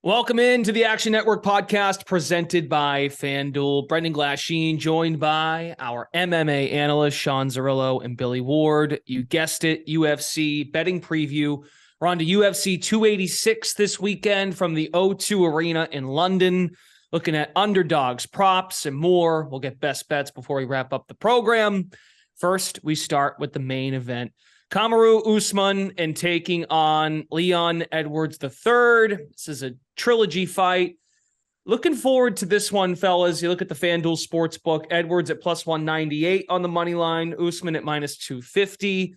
Welcome into the Action Network podcast presented by FanDuel. Brendan Glasheen joined by our MMA analysts, Sean Zerillo and Billy Ward. You guessed it, UFC betting preview. We're on to UFC 286 this weekend from the O2 Arena in London. Looking at underdogs, props, and more. We'll get best bets before we wrap up the program. First, we start with the main event. Kamaru Usman and taking on Leon Edwards III. This is a trilogy fight. Looking forward to this one, fellas. You look at the FanDuel Sportsbook. Edwards at plus 198 on the money line. Usman at minus 250.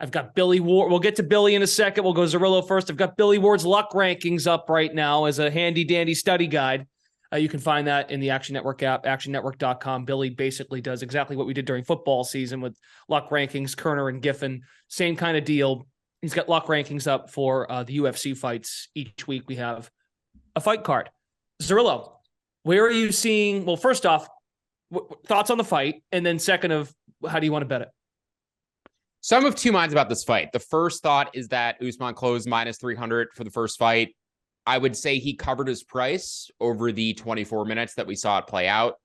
I've got Billy Ward. We'll get to Billy in a second. We'll go Zerillo first. I've got Billy Ward's luck rankings up right now as a handy-dandy study guide. You can find that in the Action Network app, actionnetwork.com. Billy basically does exactly what we did during football season with luck rankings, Kerner and Giffen. Same kind of deal. He's got luck rankings up for the UFC fights. Each week we have a fight card. Zerillo, where are you seeing? Well, first off, thoughts on the fight, and then second of how do you want to bet it? So I'm of two minds about this fight. The first thought is that Usman closed minus 300 for the first fight. I would say he covered his price over the 24 minutes that we saw it play out.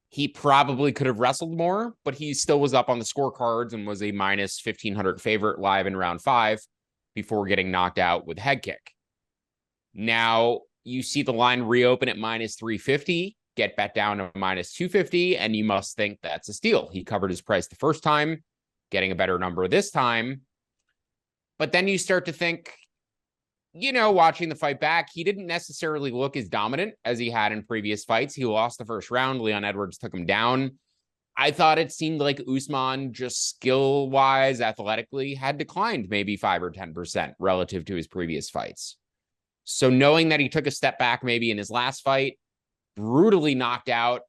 He probably could have wrestled more, but he still was up on the scorecards and was a minus 1,500 favorite live in round 5 before getting knocked out with head kick. Now, you see the line reopen at minus 350, get bet down to minus 250, and you must think that's a steal. He covered his price the first time, getting a better number this time. But then you start to think, watching the fight back, he didn't necessarily look as dominant as he had in previous fights. He lost the first round. Leon Edwards took him down. I thought it seemed like Usman, just skill-wise, athletically, had declined maybe 5 or 10% relative to his previous fights. So knowing that he took a step back maybe in his last fight, brutally knocked out,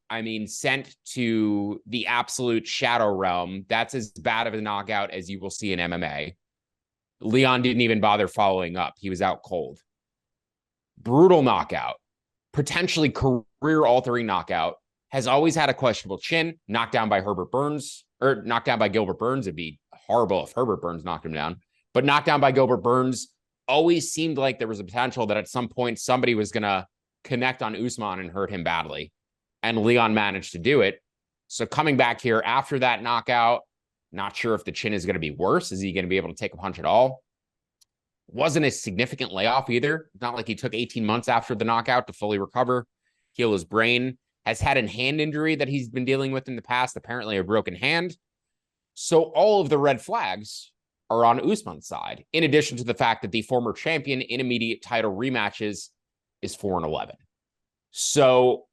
sent to the absolute shadow realm, that's as bad of a knockout as you will see in MMA. Leon didn't even bother following up. He was out cold. Brutal knockout, potentially career-altering knockout, has always had a questionable chin, knocked down by Gilbert Burns. It'd be horrible if Herbert Burns knocked him down. But knocked down by Gilbert Burns, always seemed like there was a potential that at some point somebody was going to connect on Usman and hurt him badly. And Leon managed to do it. So coming back here after that knockout, not sure if the chin is going to be worse. Is he going to be able to take a punch at all? Wasn't a significant layoff either. It's not like he took 18 months after the knockout to fully recover, heal his brain. Has had a hand injury that he's been dealing with in the past, apparently a broken hand. So all of the red flags are on Usman's side, in addition to the fact that the former champion in immediate title rematches is 4-11. So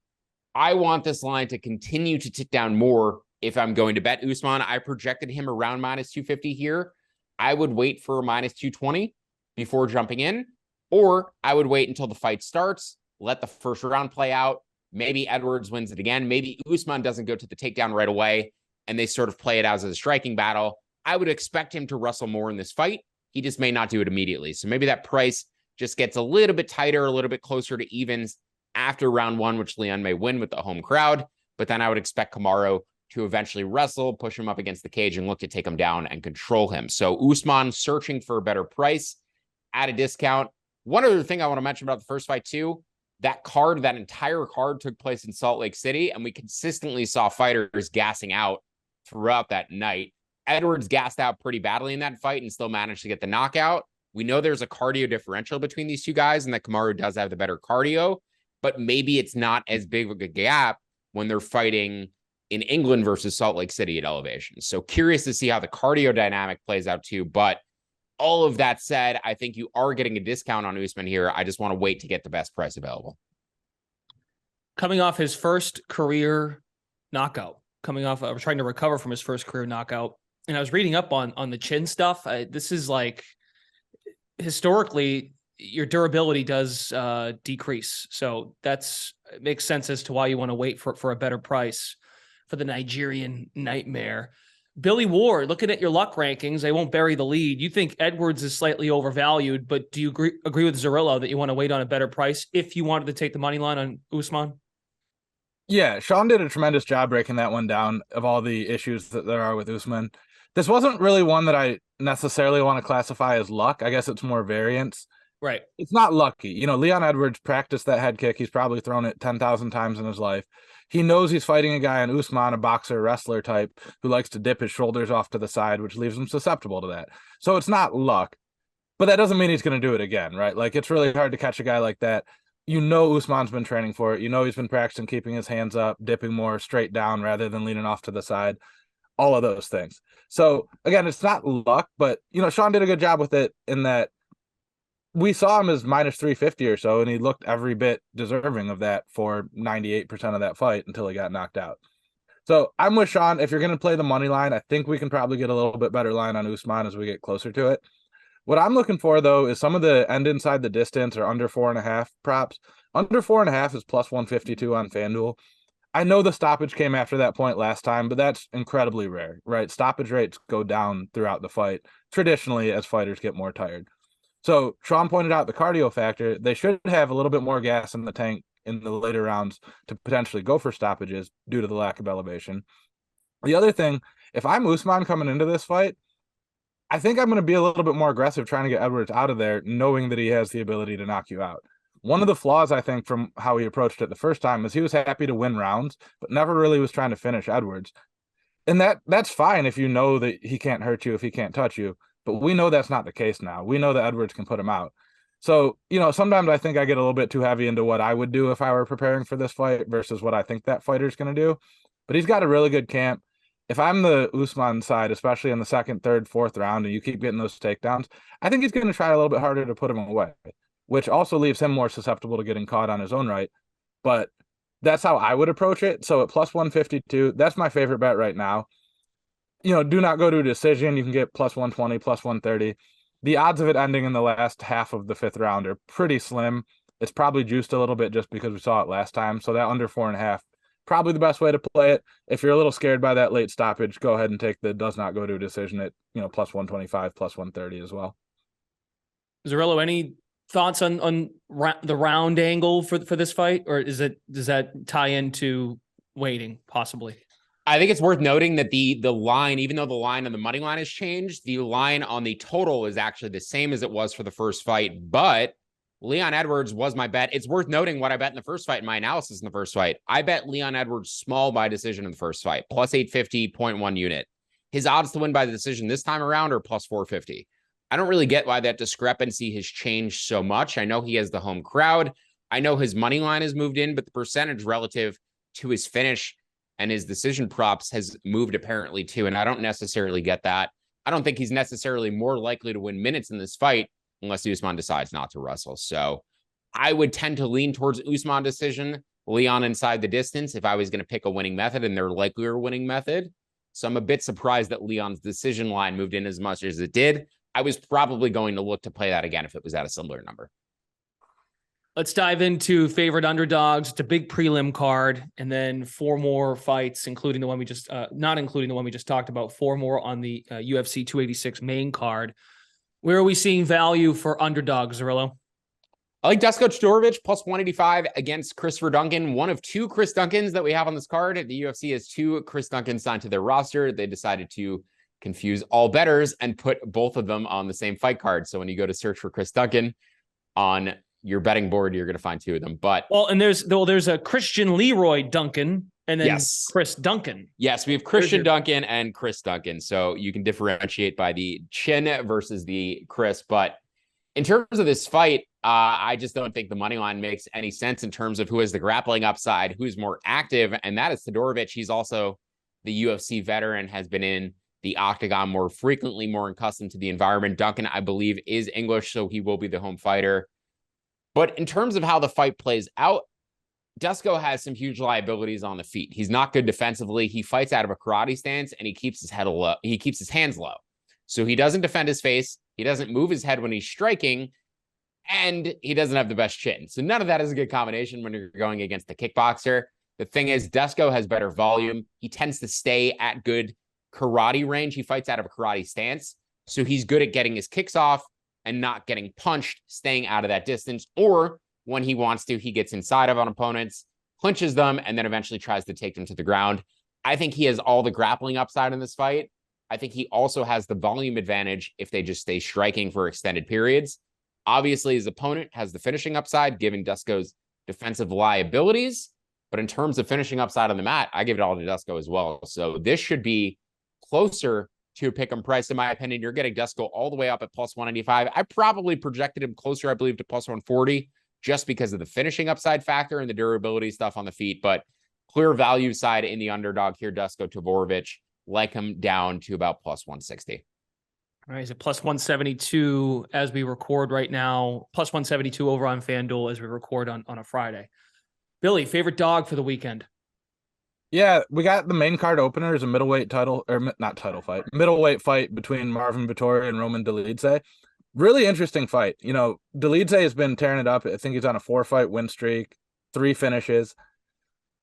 I want this line to continue to tick down more. If I'm going to bet Usman, I projected him around minus 250 here. I would wait for minus 220 before jumping in, or I would wait until the fight starts, let the first round play out. Maybe Edwards wins it again. Maybe Usman doesn't go to the takedown right away, and they sort of play it as a striking battle. I would expect him to wrestle more in this fight. He just may not do it immediately. So maybe that price just gets a little bit tighter, a little bit closer to evens after round 1, which Leon may win with the home crowd. But then I would expect Kamaru to eventually wrestle, push him up against the cage, and look to take him down and control him. So Usman searching for a better price at a discount. One other thing I want to mention about the first fight too, that entire card took place in Salt Lake City, and we consistently saw fighters gassing out throughout that night. Edwards gassed out pretty badly in that fight and still managed to get the knockout. We know there's a cardio differential between these two guys and that Kamaru does have the better cardio, but maybe it's not as big of a gap when they're fighting in England versus Salt Lake City at elevation. So curious to see how the cardio dynamic plays out too. But all of that said, I think you are getting a discount on Usman here. I just want to wait to get the best price available. Coming off his first career knockout, trying to recover from his first career knockout. And I was reading up on the chin stuff. This is like, historically, your durability does decrease. So it makes sense as to why you want to wait for a better price for the Nigerian nightmare. Billy Ward, looking at your luck rankings, they won't bury the lead. You think Edwards is slightly overvalued, but do you agree with Zerillo that you want to wait on a better price if you wanted to take the money line on Usman? Yeah, Sean did a tremendous job breaking that one down of all the issues that there are with Usman. This wasn't really one that I necessarily want to classify as luck. I guess it's more variance. Right. It's not lucky. You know, Leon Edwards practiced that head kick. He's probably thrown it 10,000 times in his life. He knows he's fighting a guy in Usman, a boxer, wrestler type, who likes to dip his shoulders off to the side, which leaves him susceptible to that. So it's not luck, but that doesn't mean he's going to do it again, right? Like, it's really hard to catch a guy like that. You know, Usman's been training for it. You know, he's been practicing keeping his hands up, dipping more straight down rather than leaning off to the side, all of those things. So again, it's not luck, but, you know, Sean did a good job with it in that we saw him as minus 350 or so, and he looked every bit deserving of that for 98% of that fight until he got knocked out. So I'm with Sean. If you're going to play the money line, I think we can probably get a little bit better line on Usman as we get closer to it. What I'm looking for, though, is some of the end inside the distance or under 4.5 props. Under 4.5 is plus 152 on FanDuel. I know the stoppage came after that point last time, but that's incredibly rare, right? Stoppage rates go down throughout the fight, traditionally, as fighters get more tired. So Sean pointed out the cardio factor. They should have a little bit more gas in the tank in the later rounds to potentially go for stoppages due to the lack of elevation. The other thing, if I'm Usman coming into this fight, I think I'm going to be a little bit more aggressive trying to get Edwards out of there, knowing that he has the ability to knock you out. One of the flaws, I think, from how he approached it the first time is he was happy to win rounds, but never really was trying to finish Edwards. And that's fine if you know that he can't hurt you, if he can't touch you. But we know that's not the case now. We know that Edwards can put him out. So, you know, sometimes I think I get a little bit too heavy into what I would do if I were preparing for this fight versus what I think that fighter's going to do. But he's got a really good camp. If I'm the Usman side, especially in the second, third, fourth round, and you keep getting those takedowns, I think he's going to try a little bit harder to put him away, which also leaves him more susceptible to getting caught on his own right. But that's how I would approach it. So at plus 152, that's my favorite bet right now. You know, do not go to a decision. You can get plus 120, plus 130. The odds of it ending in the last half of the fifth round are pretty slim. It's probably juiced a little bit just because we saw it last time. So that under 4.5, probably the best way to play it. If you're a little scared by that late stoppage, go ahead and take the does not go to a decision at, you know, plus 125, plus 130 as well. Zerillo, any thoughts on the round angle for this fight, or does that tie into waiting possibly? I think it's worth noting that the line, even though the line on the money line has changed, the line on the total is actually the same as it was for the first fight. But Leon Edwards was my bet. It's worth noting what I bet in the first fight in my analysis in the first fight. I bet Leon Edwards small by decision in the first fight, plus 850.1 unit. His odds to win by the decision this time around are plus 450. I don't really get why that discrepancy has changed so much. I know he has the home crowd. I know his money line has moved in, but the percentage relative to his finish and his decision props has moved apparently too. And I don't necessarily get that. I don't think he's necessarily more likely to win minutes in this fight unless Usman decides not to wrestle. So I would tend to lean towards Usman decision, Leon inside the distance if I was going to pick a winning method and their likelier winning method. So I'm a bit surprised that Leon's decision line moved in as much as it did. I was probably going to look to play that again if it was at a similar number. Let's dive into favorite underdogs. It's a big prelim card, and then 4 more fights, including the one we just, not including the one we just talked about, 4 more on the UFC 286 main card. Where are we seeing value for underdogs, Zerillo? I like Dusko Todorovic plus 185 against Christopher Duncan. One of 2 Chris Duncans that we have on this card. The UFC has 2 Chris Duncans signed to their roster. They decided to confuse all bettors and put both of them on the same fight card. So when you go to search for Chris Duncan on your betting board, you're going to find 2 of them. But and there's a Christian Leroy Duncan and then yes, Chris Duncan. Yes, we have Christian Duncan and Chris Duncan. So you can differentiate by the chin versus the Chris. But in terms of this fight, I just don't think the money line makes any sense in terms of who has the grappling upside, who's more active, and that is Todorovic. He's also the UFC veteran, has been in the octagon more frequently, more accustomed to the environment. Duncan, I believe, is English, so he will be the home fighter. But in terms of how the fight plays out, Dusko has some huge liabilities on the feet. He's not good defensively. He fights out of a karate stance and he keeps his head low. He keeps his hands low. So he doesn't defend his face. He doesn't move his head when he's striking, and he doesn't have the best chin. So none of that is a good combination when you're going against the kickboxer. The thing is, Dusko has better volume. He tends to stay at good karate range. He fights out of a karate stance. So he's good at getting his kicks off and not getting punched, staying out of that distance. Or when he wants to, he gets inside of on opponents, clinches them, and then eventually tries to take them to the ground. I think he has all the grappling upside in this fight. I think he also has the volume advantage if they just stay striking for extended periods. Obviously, his opponent has the finishing upside, given Dusko's defensive liabilities. But in terms of finishing upside on the mat, I give it all to Dusko as well. So this should be closer to a pick 'em price, in my opinion. You're getting Dusko all the way up at plus 195. I probably projected him closer, I believe, to plus 140, just because of the finishing upside factor and the durability stuff on the feet. But clear value side in the underdog here, Dusko Todorovic, like him down to about plus 160. All right, he's at plus 172 as we record right now, plus 172 over on FanDuel as we record on a Friday. Billy, favorite dog for the weekend? Yeah, we got the main card opener as a middleweight title, or not title fight, middleweight fight between Marvin Vettori and Roman Dolidze. Really interesting fight. You know, Dolidze has been tearing it up. I think he's on a 4-fight win streak, 3 finishes.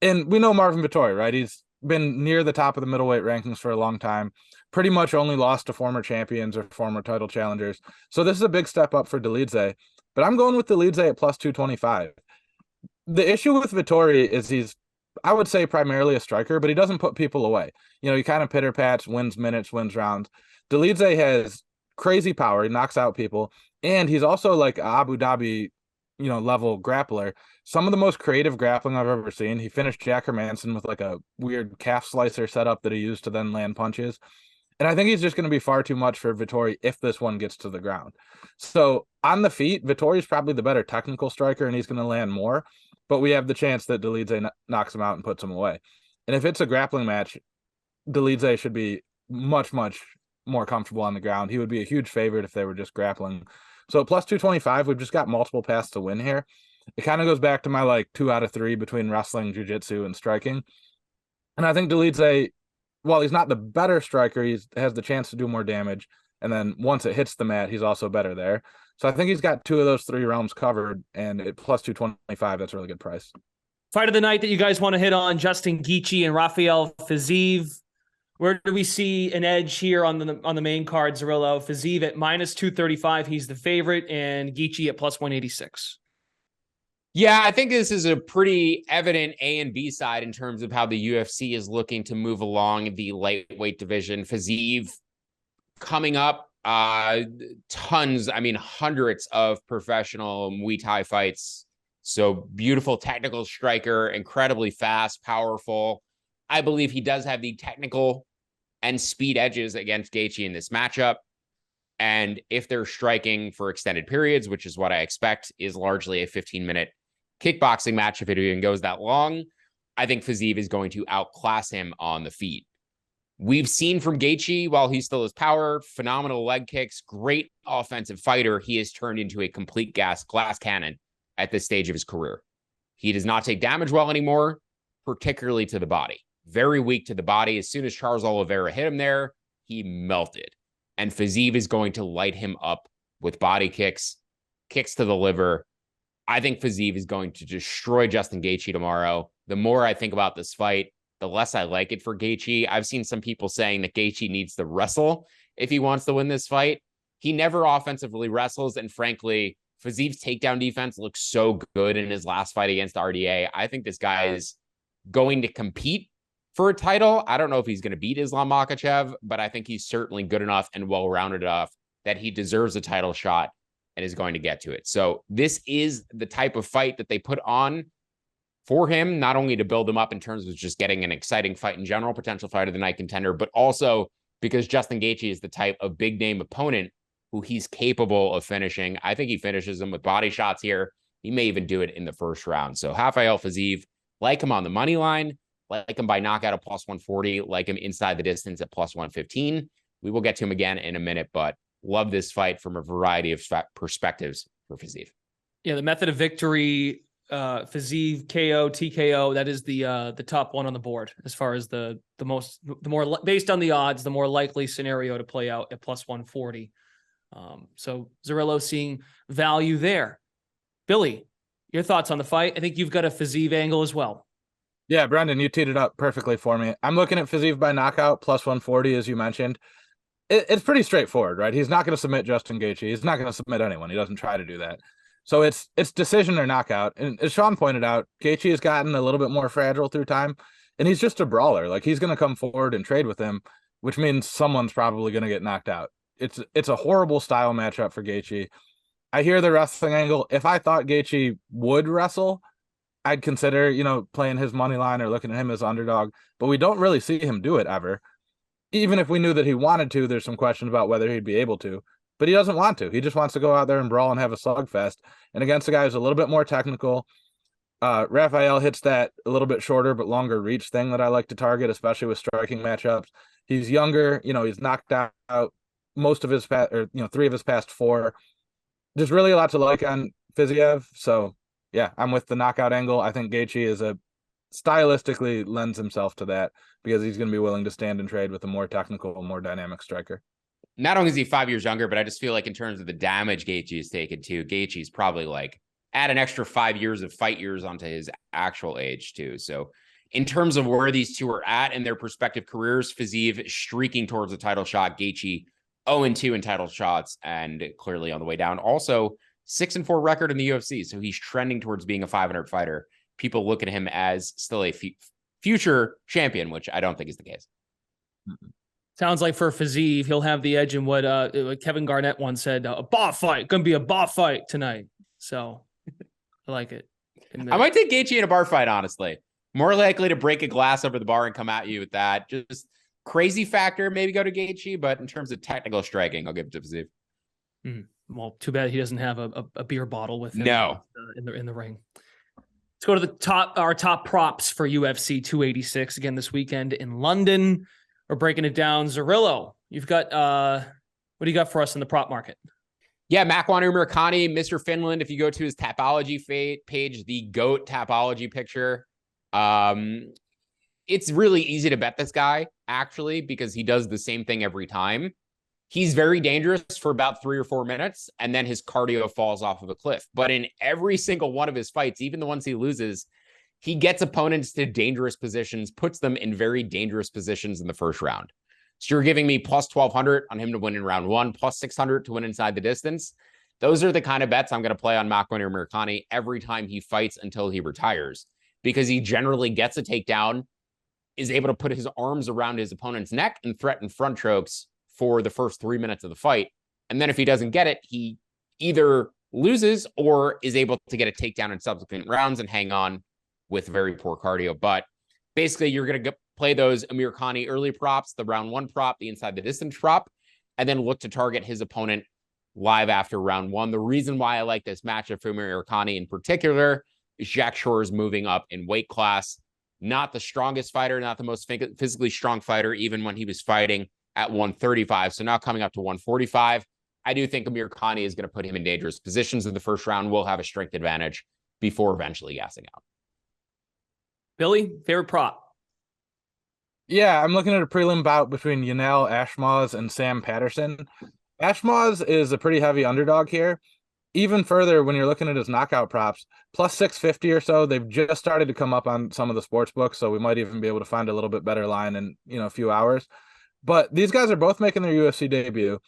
And we know Marvin Vettori, right? He's been near the top of the middleweight rankings for a long time. Pretty much only lost to former champions or former title challengers. So this is a big step up for Dolidze. But I'm going with Dolidze at plus 225. The issue with Vettori is he's, I would say, primarily a striker, but he doesn't put people away. You know, he kind of pitter-pats, wins minutes, wins rounds. Dolidze has crazy power. He knocks out people. And he's also like an Abu Dhabi, level grappler. Some of the most creative grappling I've ever seen. He finished Jack Hermanson with like a weird calf slicer setup that he used to then land punches. And I think he's just going to be far too much for Vettori if this one gets to the ground. So on the feet, Vittori's probably the better technical striker, and he's going to land more. But we have the chance that Dolidze knocks him out and puts him away. And if it's a grappling match, Dolidze should be much, much more comfortable on the ground. He would be a huge favorite if they were just grappling. So plus 225, we've just got multiple paths to win here. It kind of goes back to my like 2 out of 3 between wrestling, jiu-jitsu, and striking. And I think Dolidze, while he's not the better striker, he has the chance to do more damage. And then once it hits the mat, he's also better there. So I think he's got 2 of those 3 realms covered, and at plus 225, that's a really good price. Fight of the night that you guys want to hit on, Justin Gaethje and Rafael Fiziev. Where do we see an edge here on the main card, Zerillo? Fiziev at minus 235, he's the favorite, and Gaethje at plus 186. Yeah, I think this is a pretty evident A and B side in terms of how the UFC is looking to move along the lightweight division. Fiziev coming up, hundreds of professional Muay Thai fights. So beautiful technical striker, incredibly fast, powerful. I believe he does have the technical and speed edges against Gaethje in this matchup. And if they're striking for extended periods, which is what I expect, is largely a 15-minute kickboxing match, if it even goes that long, I think Fiziev is going to outclass him on the feet. We've seen from Gaethje, while he still has power, phenomenal leg kicks, great offensive fighter, he has turned into a complete glass cannon at this stage of his career. He does not take damage well anymore, particularly to the body. Very weak to the body. As soon as Charles Oliveira hit him there, he melted. And Fiziev is going to light him up with body kicks, kicks to the liver. I think Fiziev is going to destroy Justin Gaethje tomorrow. The more I think about this fight, the less I like it for Gaethje. I've seen some people saying that Gaethje needs to wrestle if he wants to win this fight. He never offensively wrestles, and frankly, Fiziev's takedown defense looks so good in his last fight against RDA. I think this guy is going to compete for a title. I don't know if he's going to beat Islam Makhachev, but I think he's certainly good enough and well-rounded enough that he deserves a title shot and is going to get to it. So this is the type of fight that they put on for him, not only to build him up in terms of just getting an exciting fight in general, potential fight of the night contender, but also because Justin Gaethje is the type of big name opponent who he's capable of finishing. I think he finishes him with body shots here. He may even do it in the first round. So Rafael Fiziev, like him on the money line, like him by knockout at plus 140, like him inside the distance at plus 115. We will get to him again in a minute, but love this fight from a variety of perspectives for Fiziev. Yeah, the method of victory, Fiziev, KO, TKO, that is the top one on the board as far as the more based on the odds, the more likely scenario to play out at plus 140. So Zerillo seeing value there. Billy, your thoughts on the fight? I think you've got a Fiziev angle as well. Yeah, Brendan, you teed it up perfectly for me. I'm looking at Fiziev by knockout, plus 140, as you mentioned. It's pretty straightforward, right? He's not going to submit Justin Gaethje. He's not going to submit anyone. He doesn't try to do that. So it's decision or knockout. And as Sean pointed out, Gaethje has gotten a little bit more fragile through time, and he's just a brawler. Like, he's going to come forward and trade with him, which means someone's probably going to get knocked out. It's a horrible style matchup for Gaethje. I hear the wrestling angle. If I thought Gaethje would wrestle, I'd consider, playing his money line or looking at him as underdog, but we don't really see him do it ever. Even if we knew that he wanted to, there's some questions about whether he'd be able to, but he doesn't want to. He just wants to go out there and brawl and have a slugfest. And against a guy who's a little bit more technical, Raphael hits that a little bit shorter but longer reach thing that I like to target, especially with striking matchups. He's younger, he's knocked out most of his three of his past four. There's really a lot to like on Fiziev. So yeah, I'm with the knockout angle. I think Gaethje stylistically lends himself to that because he's going to be willing to stand and trade with a more technical, more dynamic striker. Not only is he 5 years younger, but I just feel like in terms of the damage Gaethje has taken too, Gaethje's probably like add an extra 5 years of fight years onto his actual age too. So in terms of where these two are at in their respective careers, Fiziev streaking towards a title shot, Gaethje 0-2 in title shots and clearly on the way down. Also 6-4 record in the UFC. So he's trending towards being a 500 fighter. People look at him as still a future champion, which I don't think is the case. Sounds like for Fiziev, he'll have the edge in what Kevin Garnett once said, a bar fight. Going to be a bar fight tonight. So I like it. I might take Gaethje in a bar fight, honestly. More likely to break a glass over the bar and come at you with that. Just crazy factor, maybe go to Gaethje, but in terms of technical striking, I'll give it to Fiziev. Well, too bad he doesn't have a beer bottle with him in the ring. Let's go to our top props for UFC 286 again this weekend in London. We're breaking it down. Zerillo, you've got what do you got for us in the prop market? Yeah, Makwan Murakami, Mr. Finland. If you go to his Tapology page, the GOAT Tapology picture, it's really easy to bet this guy, actually, because he does the same thing every time. He's very dangerous for about 3 or 4 minutes, and then his cardio falls off of a cliff. But in every single one of his fights, even the ones he loses, he gets opponents to dangerous positions, puts them in very dangerous positions in the first round. So you're giving me plus 1,200 on him to win in round one, plus 600 to win inside the distance. Those are the kind of bets I'm going to play on Makwan Murakami every time he fights until he retires, because he generally gets a takedown, is able to put his arms around his opponent's neck and threaten front chokes for the first 3 minutes of the fight. And then if he doesn't get it, he either loses or is able to get a takedown in subsequent rounds and hang on with very poor cardio. But basically, you're going to play those Amir Khani early props, the round one prop, the inside the distance prop, and then look to target his opponent live after round one. The reason why I like this matchup for Amir Khani in particular is Jack Shore's moving up in weight class. Not the strongest fighter, not the most physically strong fighter, even when he was fighting at 135. So now coming up to 145, I do think Amir Khani is going to put him in dangerous positions in the first round. Will have a strength advantage before eventually gassing out. Billy, favorite prop? Yeah, I'm looking at a prelim bout between Yanel Ashmoz and Sam Patterson. Ashmoz is a pretty heavy underdog here. Even further, when you're looking at his knockout props, plus 650 or so, they've just started to come up on some of the sports books, so we might even be able to find a little bit better line in a few hours. But these guys are both making their UFC debut.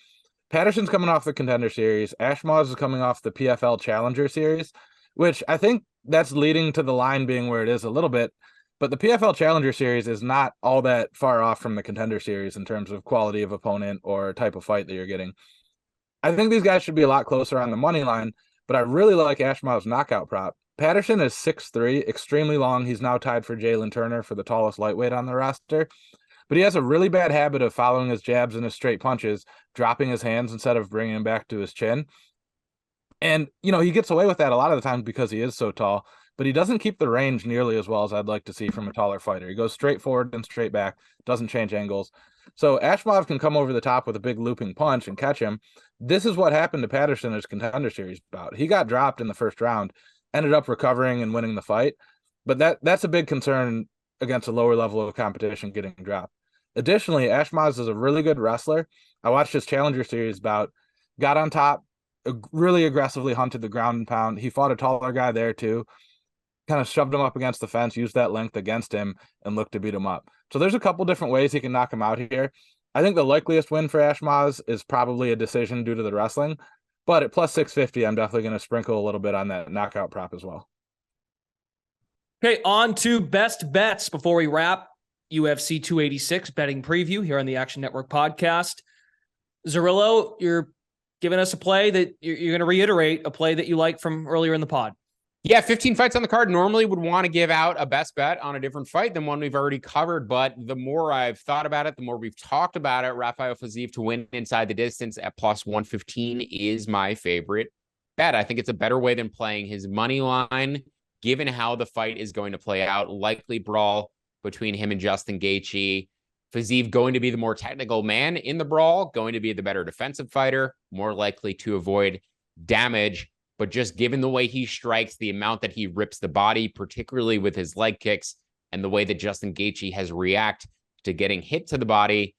Patterson's coming off the Contender Series. Ashmoz is coming off the PFL Challenger Series, which I think that's leading to the line being where it is a little bit. But the PFL Challenger Series is not all that far off from the Contender Series in terms of quality of opponent or type of fight that you're getting. I think these guys should be a lot closer on the money line, but I really like Ashmoz's knockout prop. Patterson is 6'3", extremely long. He's now tied for Jalen Turner for the tallest lightweight on the roster. But he has a really bad habit of following his jabs and his straight punches, dropping his hands instead of bringing them back to his chin. And, he gets away with that a lot of the time because he is so tall, but he doesn't keep the range nearly as well as I'd like to see from a taller fighter. He goes straight forward and straight back, doesn't change angles. So Ashmov can come over the top with a big looping punch and catch him. This is what happened to Patterson in his Contender Series bout. He got dropped in the first round, ended up recovering and winning the fight. But that's a big concern against a lower level of competition getting dropped. Additionally, Ashmaz is a really good wrestler. I watched his Challenger Series bout, got on top, really aggressively hunted the ground and pound. He fought a taller guy there too, kind of shoved him up against the fence, used that length against him, and looked to beat him up. So there's a couple different ways he can knock him out here. I think the likeliest win for Ashmaz is probably a decision due to the wrestling, but at plus 650, I'm definitely going to sprinkle a little bit on that knockout prop as well. Okay, on to best bets before we wrap UFC 286 betting preview here on the Action Network podcast. Zerillo, you're giving us a play that you're going to reiterate, a play that you like from earlier in the pod. Yeah, 15 fights on the card. Normally would want to give out a best bet on a different fight than one we've already covered. But the more I've thought about it, the more we've talked about it, Rafael Fiziev to win inside the distance at plus 115 is my favorite bet. I think it's a better way than playing his money line, given how the fight is going to play out. Likely brawl between him and Justin Gaethje. Fiziev going to be the more technical man in the brawl, going to be the better defensive fighter, more likely to avoid damage. But just given the way he strikes, the amount that he rips the body, particularly with his leg kicks, and the way that Justin Gaethje has reacted to getting hit to the body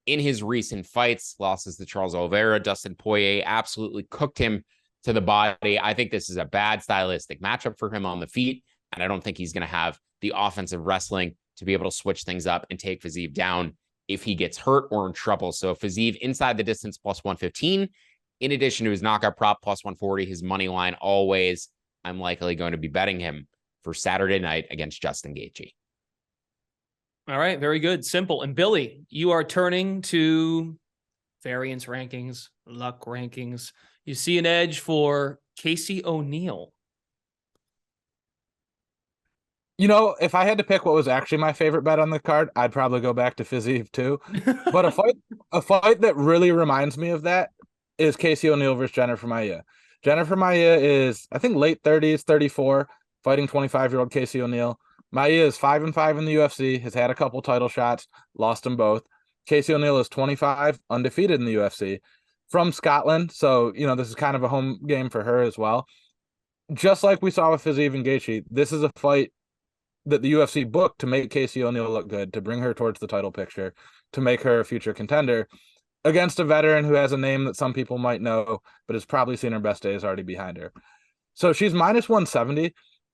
in his recent fights, losses to Charles Oliveira, Dustin Poirier absolutely cooked him to the body. I think this is a bad stylistic matchup for him on the feet, and I don't think he's going to have the offensive wrestling to be able to switch things up and take Fiziev down if he gets hurt or in trouble. So Fiziev inside the distance plus 115. In addition to his knockout prop plus 140, his money line always, I'm likely going to be betting him for Saturday night against Justin Gaethje. All right, very good. Simple. And Billy, you are turning to variance rankings, luck rankings. You see an edge for Casey O'Neill. You know, if I had to pick what was actually my favorite bet on the card, I'd probably go back to Fiziev too. But a fight that really reminds me of that is Casey O'Neill versus Jennifer Maia. Jennifer Maia is, I think, late 30s, 34, fighting 25-year-old Casey O'Neill. Maia is 5-5 in the UFC, has had a couple title shots, lost them both. Casey O'Neill is 25, undefeated in the UFC, from Scotland. So, you know, this is kind of a home game for her as well. Just like we saw with Fiziev and Gaethje, this is a fight that the UFC booked to make Casey O'Neill look good, to bring her towards the title picture, to make her a future contender, against a veteran who has a name that some people might know, but has probably seen her best days already behind her. So she's minus 170.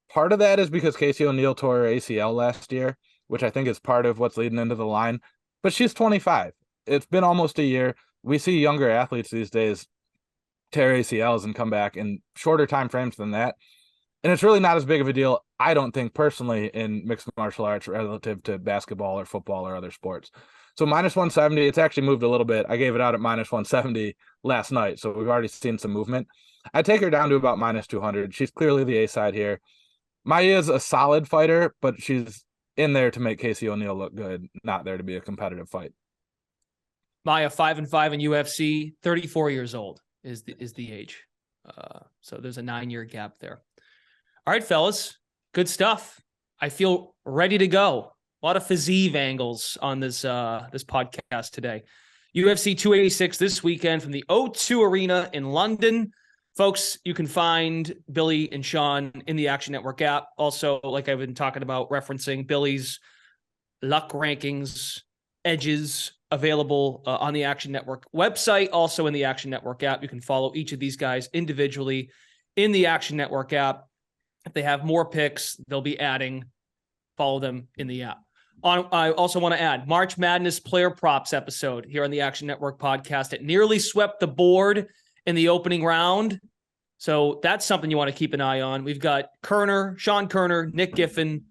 Part of that is because Casey O'Neill tore her ACL last year, which I think is part of what's leading into the line. But she's 25. It's been almost a year. We see younger athletes these days tear ACLs and come back in shorter time frames than that. And it's really not as big of a deal, I don't think, personally, in mixed martial arts relative to basketball or football or other sports. So minus 170, it's actually moved a little bit. I gave it out at minus 170 last night, so we've already seen some movement. I take her down to about minus 200. She's clearly the A side here. Maia is a solid fighter, but she's in there to make Casey O'Neill look good, not there to be a competitive fight. Maia 5-5 in UFC, 34 years old is the age. So there's a 9-year gap there. All right, fellas, good stuff. I feel ready to go. A lot of Fiziev angles on this podcast today. UFC 286 this weekend from the O2 Arena in London. Folks, you can find Billy and Sean in the Action Network app. Also, like I've been talking about, referencing Billy's luck rankings, edges, available on the Action Network website, also in the Action Network app. You can follow each of these guys individually in the Action Network app. If they have more picks, they'll be adding. Follow them in the app. I also want to add March Madness player props episode here on the Action Network podcast. It nearly swept the board in the opening round. So that's something you want to keep an eye on. We've got Sean Kerner, Nick Giffen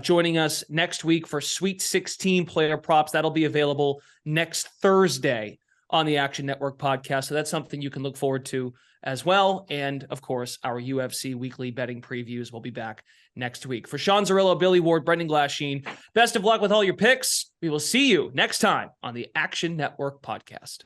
joining us next week for Sweet 16 player props. That'll be available next Thursday on the Action Network podcast. So that's something you can look forward to as well. And of course, our UFC weekly betting previews will be back next week. For Sean Zerillo, Billy Ward, Brendan Glasheen, best of luck with all your picks. We will see you next time on the Action Network podcast.